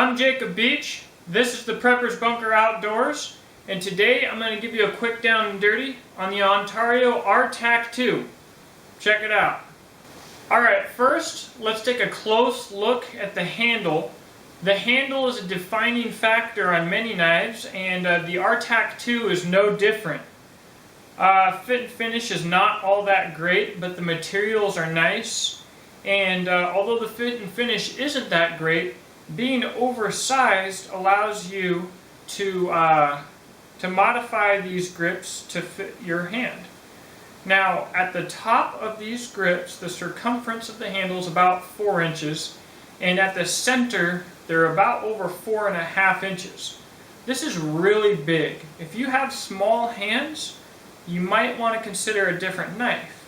I'm Jacob Beach. This is the Prepper's Bunker Outdoors, and today I'm going to give you a quick down and dirty on the Ontario RTAK II. Check it out. Alright, first let's take a close look at the handle. The handle is a defining factor on many knives, and the RTAK II is no different. Fit and finish is not all that great, but the materials are nice, and although the fit and finish isn't that great, being oversized allows you to modify these grips to fit your hand. Now, at the top of these grips, the circumference of the handle is about 4 inches, and at the center, they're about over 4.5 inches. This is really big. If you have small hands, you might want to consider a different knife.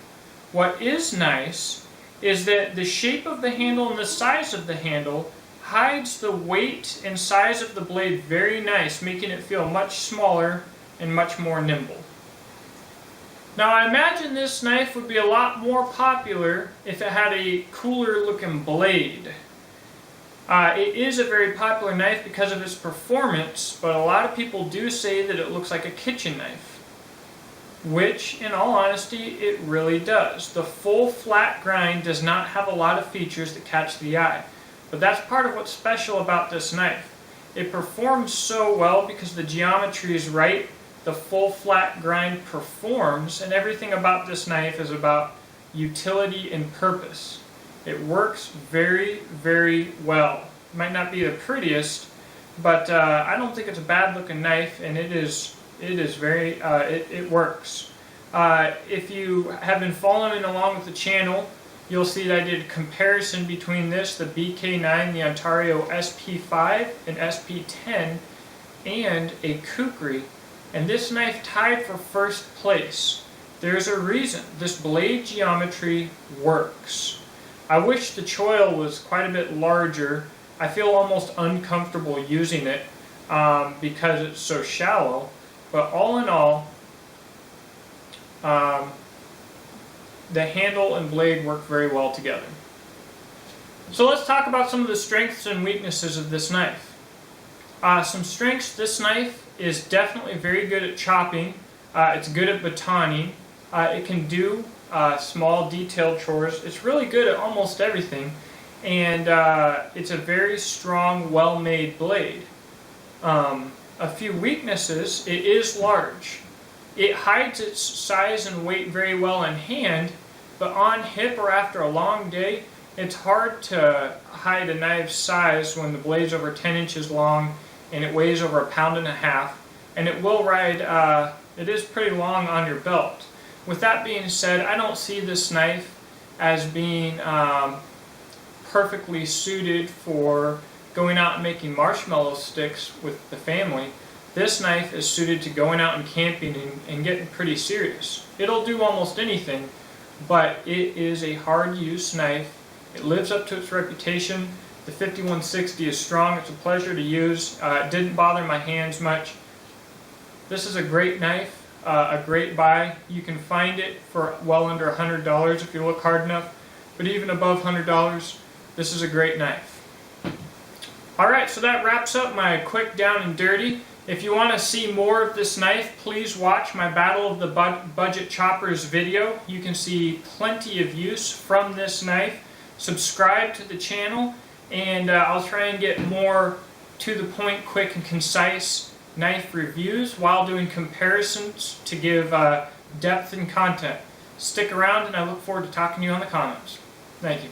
What is nice is that the shape of the handle and the size of the handle hides the weight and size of the blade very nice, making it feel much smaller and much more nimble. Now, I imagine this knife would be a lot more popular if it had a cooler looking blade. It is a very popular knife because of its performance, but a lot of people do say that it looks like a kitchen knife, which, in all honesty, it really does. The full flat grind does not have a lot of features that catch the eye, but that's part of what's special about this knife. It performs so well because the geometry is right. The full flat grind performs, and everything about this knife is about utility and purpose. It works very, very well. It might not be the prettiest, but I don't think it's a bad looking knife, and it works. If you have been following along with the channel, you'll see that I did a comparison between this, the BK9, the Ontario SP5 and SP10, and a kukri. And this knife tied for first place. There's a reason. This blade geometry works. I wish the choil was quite a bit larger. I feel almost uncomfortable using it because it's so shallow. But all in all, the handle and blade work very well together. So let's talk about some of the strengths and weaknesses of this knife. Some strengths: this knife is definitely very good at chopping. It's good at batoning. It can do small detailed chores. It's really good at almost everything, and it's a very strong, well-made blade. A few weaknesses: it is large. It hides its size and weight very well in hand, but on hip or after a long day, it's hard to hide a knife's size when the blade's over 10 inches long and it weighs over 1.5 pounds, and it will ride, it is pretty long on your belt. With that being said, I don't see this knife as being perfectly suited for going out and making marshmallow sticks with the family. This knife is suited to going out and camping and getting pretty serious. It'll do almost anything, but it is a hard use knife. It lives up to its reputation. The 5160 is strong. It's a pleasure to use. It didn't bother my hands much. This is a great knife, a great buy. You can find it for well under $100 if you look hard enough, but even above $100, this is a great knife. Alright, so that wraps up my quick down and dirty. If you want to see more of this knife, please watch my Battle of the Budget Choppers video. You can see plenty of use from this knife. Subscribe to the channel, and I'll try and get more to the point, quick and concise knife reviews while doing comparisons to give depth and content. Stick around, and I look forward to talking to you on the comments. Thank you.